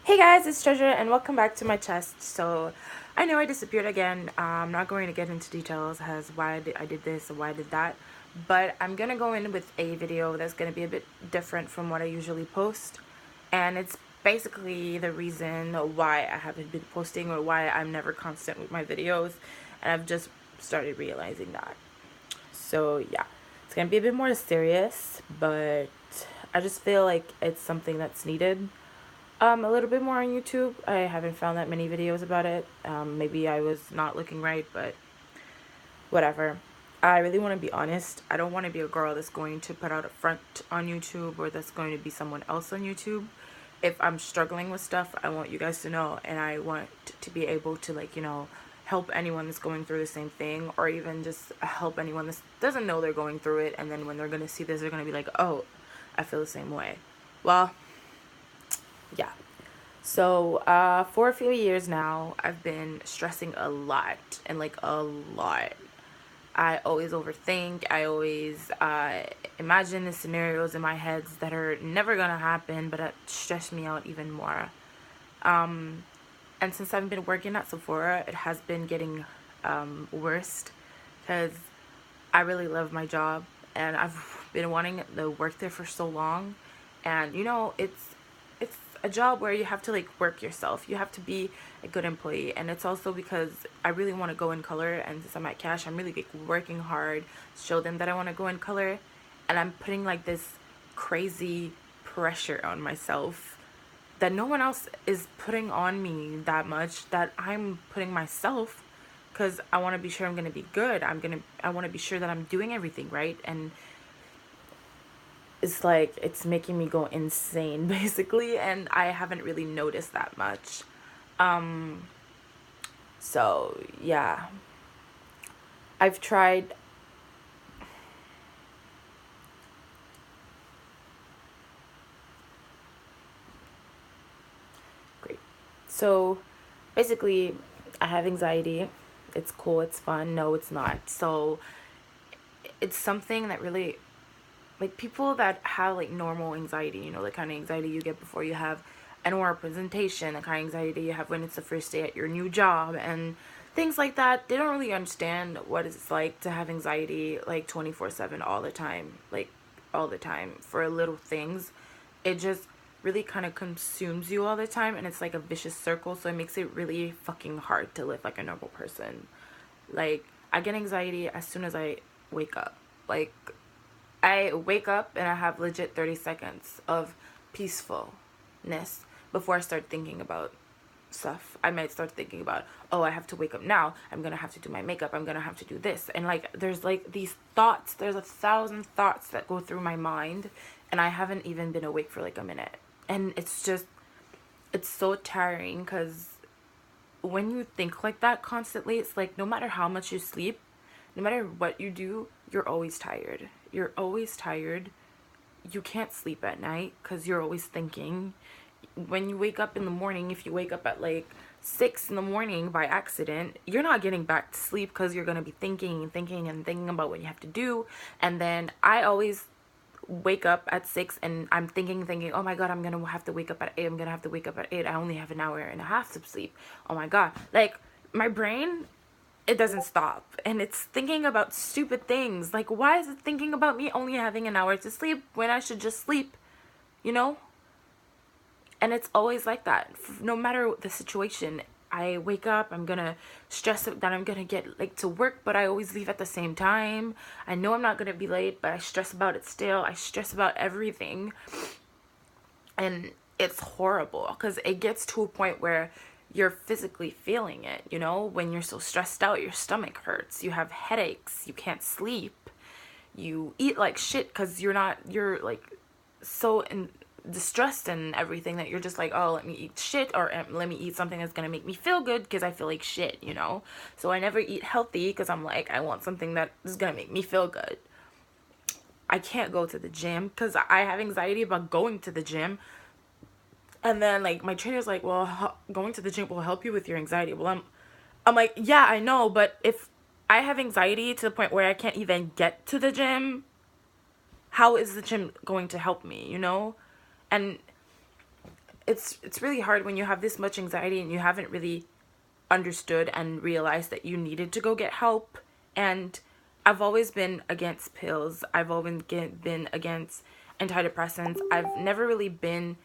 Hey guys, it's Treasure and welcome back to my chest. So I know I disappeared again. I'm not going to get into details as why I did this or why I did that, but I'm gonna go in with a video that's gonna be a bit different from what I usually post, and it's basically the reason why I haven't been posting or why I'm never constant with my videos, and I've just started realizing that. So yeah, it's gonna be a bit more serious, but I just feel like it's something that's needed. A little bit more on YouTube. I haven't found that many videos about it. Maybe I was not looking right, but whatever. I really want to be honest. I don't want to be a girl that's going to put out a front on YouTube or that's going to be someone else on YouTube. If I'm struggling with stuff, I want you guys to know, and I want to be able to, like, help anyone that's going through the same thing, or even just help anyone that doesn't know they're going through it, and then when they're going to see this, they're going to be like, oh, I feel the same way. Well, yeah. So, for a few years now, I've been stressing a lot, and like a lot. I always overthink. I always imagine the scenarios in my head that are never gonna happen, but it stress me out even more. And since I've been working at Sephora, it has been getting worse because I really love my job, and I've been wanting to work there for so long. And it's a job where you have to like work yourself. You have to be a good employee, and it's also because I really want to go in color. And since I'm at Cash, I'm really like working hard to show them that I want to go in color, and I'm putting like this crazy pressure on myself that no one else is putting on me that much, that I'm putting myself, because I want to be sure I'm going to be good. I want to be sure that I'm doing everything right, and it's like it's making me go insane basically, and I haven't really noticed that much. So, yeah. I've tried. Great. So, basically, I have anxiety. It's cool, it's fun. No, it's not. So, it's something that really, like, people that have like normal anxiety, the kind of anxiety you get before you have an oral presentation, the kind of anxiety you have when it's the first day at your new job, and things like that. They don't really understand what it's like to have anxiety like 24/7 all the time, like all the time for little things. It just really kind of consumes you all the time, and it's like a vicious circle, so it makes it really fucking hard to live like a normal person. Like, I get anxiety as soon as I wake up. Like, I wake up and I have legit 30 seconds of peacefulness before I start thinking about stuff. I might start thinking about, oh, I have to wake up now. I'm going to have to do my makeup. I'm going to have to do this. And like, there's like these thoughts. There's 1,000 thoughts that go through my mind. And I haven't even been awake for like a minute. And it's so tiring because when you think like that constantly, it's like no matter how much you sleep, no matter what you do, you're always tired. You're always tired. You can't sleep at night because you're always thinking. When you wake up in the morning, if you wake up at like 6 in the morning by accident, you're not getting back to sleep because you're going to be thinking and thinking and thinking about what you have to do. And then I always wake up at 6 and I'm thinking, oh my god, I'm gonna have to wake up at 8. I'm gonna have to wake up at 8. I only have an hour and a half to sleep. Oh my god. Like, my brain, it doesn't stop, and it's thinking about stupid things. Like, why is it thinking about me only having an hour to sleep when I should just sleep, you know? And it's always like that. No matter the situation, I wake up, I'm gonna stress that I'm gonna get like to work, but I always leave at the same time. I know I'm not gonna be late, but I stress about it still. I stress about everything. And it's horrible because it gets to a point where you're physically feeling it, when you're so stressed out, your stomach hurts, you have headaches, you can't sleep, you eat like shit because you're like so distressed and everything that you're just like, oh, let me eat shit, or let me eat something that's gonna make me feel good because I feel like shit. So I never eat healthy because I'm like, I want something that is gonna make me feel good. I can't go to the gym because I have anxiety about going to the gym. And then like my trainer's like, well, going to the gym will help you with your anxiety. Well, I'm like, yeah, I know, but if I have anxiety to the point where I can't even get to the gym, how is the gym going to help me? And it's really hard when you have this much anxiety and you haven't really understood and realized that you needed to go get help. And I've always been against pills. I've always been against antidepressants. I've never really been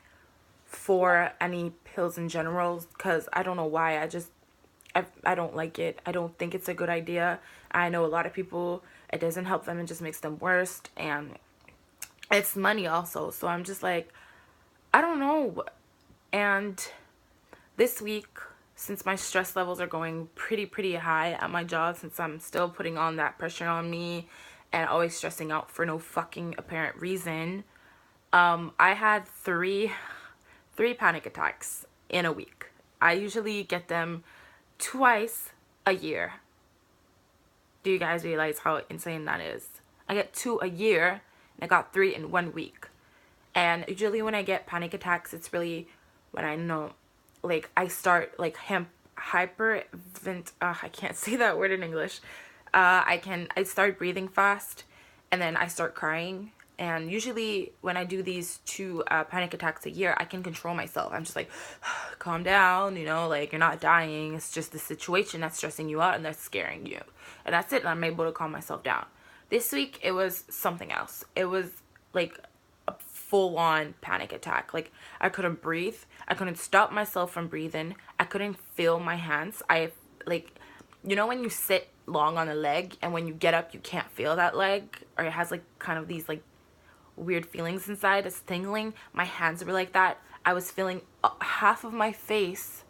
for any pills in general because I don't know why. I don't like it. I don't think it's a good idea. I know a lot of people, it doesn't help them, it just makes them worse. And it's money also. So I'm just like, I don't know. And this week, since my stress levels are going pretty high at my job, since I'm still putting on that pressure on me and always stressing out for no fucking apparent reason, I had three panic attacks in a week. I usually get them twice a year. Do you guys realize how insane that is? I get 2 a year, and I got 3 in 1 week. And usually when I get panic attacks, it's really when I know, like, I start, like, I can't say that word in English. I start breathing fast, and then I start crying. And usually when I do these 2 panic attacks a year, I can control myself. I'm just like, calm down, you know, like, you're not dying. It's just the situation that's stressing you out and that's scaring you. And that's it. And I'm able to calm myself down. This week, it was something else. It was like a full-on panic attack. Like, I couldn't breathe. I couldn't stop myself from breathing. I couldn't feel my hands. Like, you know when you sit long on a leg and when you get up, you can't feel that leg? Or it has, like, kind of these, like, weird feelings inside. It's tingling. My hands were like that. I was feeling half of my face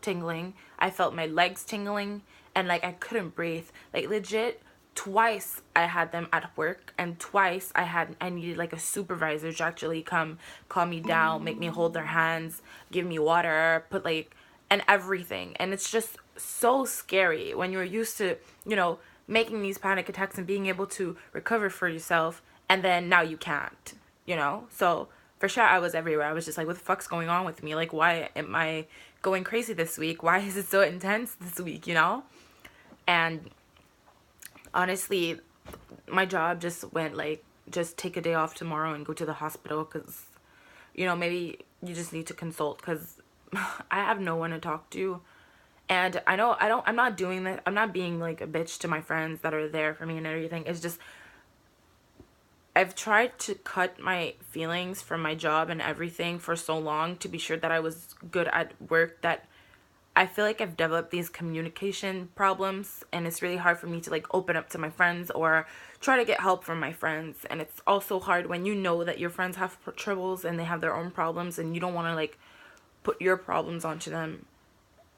tingling. I felt my legs tingling, and like I couldn't breathe. Like legit, twice I had them at work, and twice I needed like a supervisor to actually come calm me down, make me hold their hands, give me water, put like and everything. And it's just so scary when you're used to, you know, making these panic attacks and being able to recover for yourself, and then now you can't, you know? So for sure I was everywhere. I was just like, what the fuck's going on with me? Like, why am I going crazy this week? Why is it so intense this week, you know? And honestly, my job just went like, just take a day off tomorrow and go to the hospital because, you know, maybe you just need to consult because I have no one to talk to. And I know I'm not doing that. I'm not being like a bitch to my friends that are there for me and everything. It's just, I've tried to cut my feelings from my job and everything for so long to be sure that I was good at work that I feel like I've developed these communication problems, and it's really hard for me to like open up to my friends or try to get help from my friends. And it's also hard when you know that your friends have troubles and they have their own problems and you don't want to like put your problems onto them.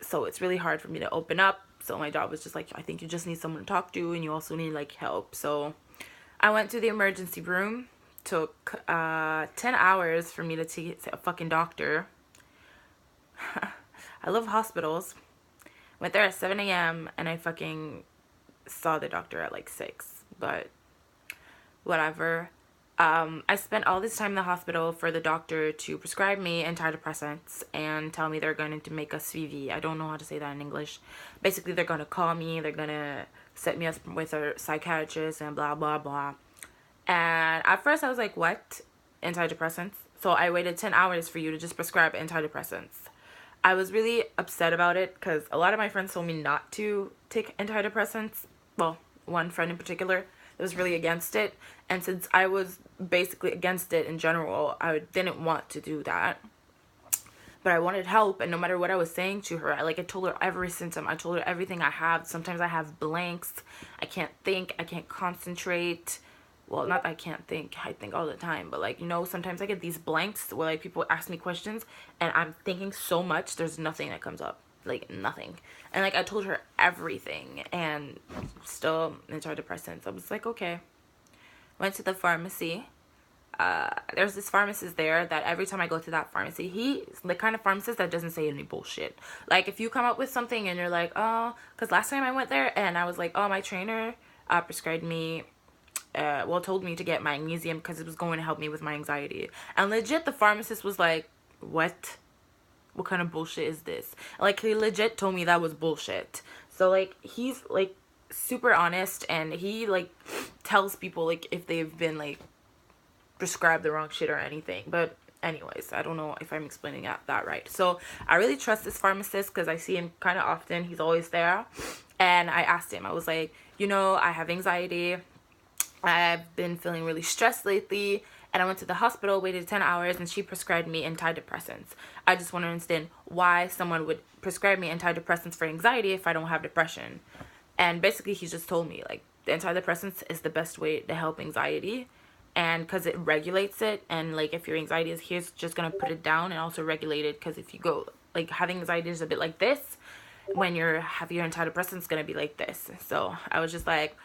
So it's really hard for me to open up. So my job was just like, I think you just need someone to talk to, and you also need like help. So I went to the emergency room. Took 10 hours for me to see a fucking doctor. I love hospitals. Went there at 7 a.m. and I fucking saw the doctor at like 6. But whatever. I spent all this time in the hospital for the doctor to prescribe me antidepressants and tell me they're going to make a CV. I don't know how to say that in English. Basically, they're going to call me. They're going to set me up with a psychiatrist and blah, blah, blah. And at first I was like, what? Antidepressants? So I waited 10 hours for you to just prescribe antidepressants. I was really upset about it because a lot of my friends told me not to take antidepressants. Well, one friend in particular was really against it. And since I was basically against it in general, I didn't want to do that. But I wanted help, and no matter what I was saying to her, I told her every symptom. I told her everything I have. Sometimes I have blanks. I can't think. I can't concentrate. Well, not that I can't think. I think all the time. But, like, you know, sometimes I get these blanks where, like, people ask me questions, and I'm thinking so much, there's nothing that comes up. Like, nothing. And, like, I told her everything, and still antidepressants. I was like, okay. Went to the pharmacy. There's this pharmacist there that every time I go to that pharmacy, he's the kind of pharmacist that doesn't say any bullshit. Like, if you come up with something and you're like, oh, because last time I went there and I was like, oh, my trainer prescribed me, told me to get magnesium because it was going to help me with my anxiety. And legit, the pharmacist was like, what? What kind of bullshit is this? Like, he legit told me that was bullshit. So, like, he's, like, super honest, and he, like, tells people, like, if they've been, like, prescribe the wrong shit or anything. But anyways, I don't know if I'm explaining that right. So I really trust this pharmacist because I see him kind of often. He's always there. And I asked him, I was like, I have anxiety. I've been feeling really stressed lately, and I went to the hospital, waited 10 hours, and she prescribed me antidepressants. I just want to understand why someone would prescribe me antidepressants for anxiety if I don't have depression. And basically, he just told me, like, the antidepressants is the best way to help anxiety, and because it regulates it, and, like, if your anxiety is here, it's just going to put it down and also regulate it, because if you go, like, having anxiety is a bit like this, when you're having your antidepressants, it's going to be like this. So I was just like,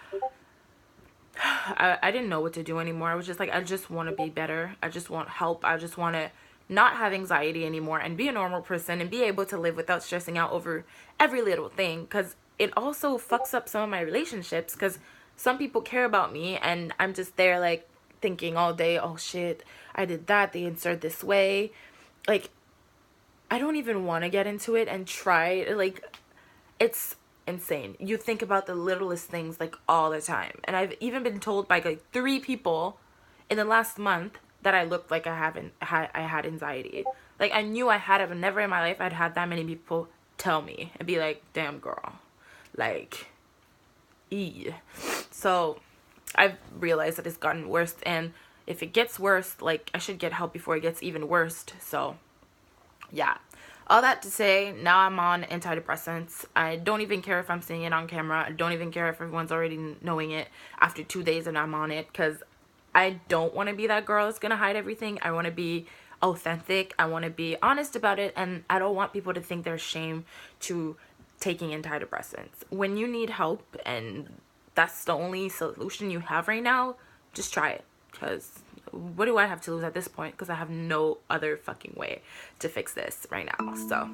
I didn't know what to do anymore. I was just like, I just want to be better. I just want help. I just want to not have anxiety anymore and be a normal person and be able to live without stressing out over every little thing, because it also fucks up some of my relationships, because some people care about me and I'm just there like thinking all day, oh shit, I did that, they answered this way. Like, I don't even want to get into it and try, like, it's insane. You think about the littlest things like all the time. And I've even been told by like 3 people in the last month that I looked like I had anxiety. Like, I knew I had it, but never in my life I'd had that many people tell me and be like, damn girl, like, so I've realized that it's gotten worse, and if it gets worse, like, I should get help before it gets even worse. So yeah, all that to say, now I'm on antidepressants. I don't even care if I'm saying it on camera. I don't even care if everyone's already knowing it after 2 days and I'm on it, because I don't want to be that girl that's gonna hide everything. I want to be authentic. I want to be honest about it, and I don't want people to think there's shame to taking antidepressants. When you need help and that's the only solution you have right now, just try it, because what do I have to lose at this point? Because I have no other fucking way to fix this right now. So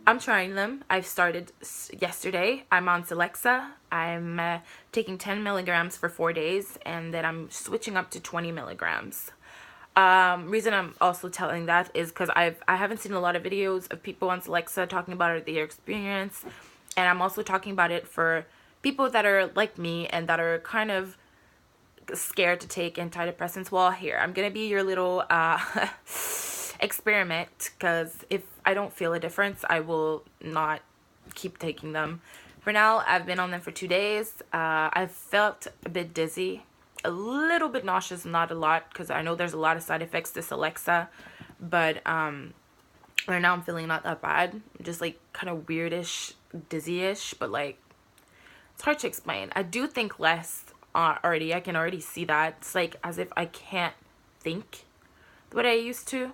I'm trying them. I've started yesterday. I'm on Celexa. I'm taking 10 milligrams for 4 days, and then I'm switching up to 20 milligrams. Reason I'm also telling that is because I haven't seen a lot of videos of people on Celexa talking about their experience, and I'm also talking about it for people that are like me and that are kind of scared to take antidepressants. Well, here, I'm gonna be your little experiment, because if I don't feel a difference, I will not keep taking them. For now, I've been on them for 2 days. I've felt a bit dizzy, a little bit nauseous, not a lot, because I know there's a lot of side effects to Celexa, but right now I'm feeling not that bad. Just like kind of weirdish, dizzy-ish, but like, it's hard to explain. I do think less already. I can already see that. It's like as if I can't think the way I used to.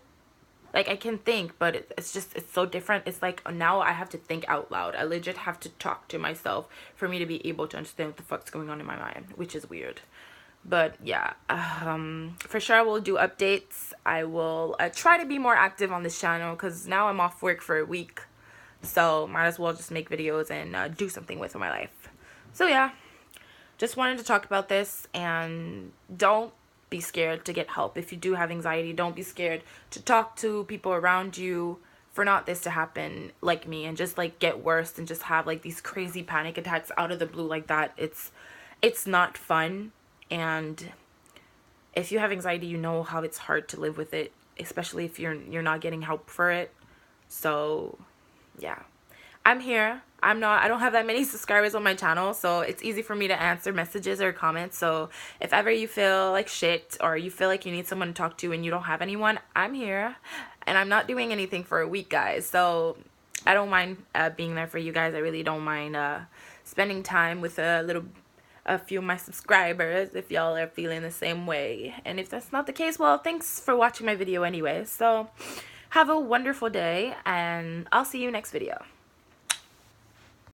Like, I can think, but it's so different. It's like now I have to think out loud. I legit have to talk to myself for me to be able to understand what the fuck's going on in my mind, which is weird. But yeah, for sure I will do updates. I will try to be more active on this channel, because now I'm off work for a week, so might as well just make videos and do something with my life. So yeah, just wanted to talk about this, and don't be scared to get help. If you do have anxiety, don't be scared to talk to people around you for not this to happen like me and just like get worse and just have like these crazy panic attacks out of the blue like that. It's not fun. And if you have anxiety, you know how it's hard to live with it, especially if you're not getting help for it. So yeah, I'm here. I don't have that many subscribers on my channel, so it's easy for me to answer messages or comments. So if ever you feel like shit, or you feel like you need someone to talk to and you don't have anyone, I'm here. And I'm not doing anything for a week, guys, so I don't mind being there for you guys. I really don't mind spending time with a few of my subscribers if y'all are feeling the same way. And if that's not the case, well, thanks for watching my video anyway. So have a wonderful day, and I'll see you next video.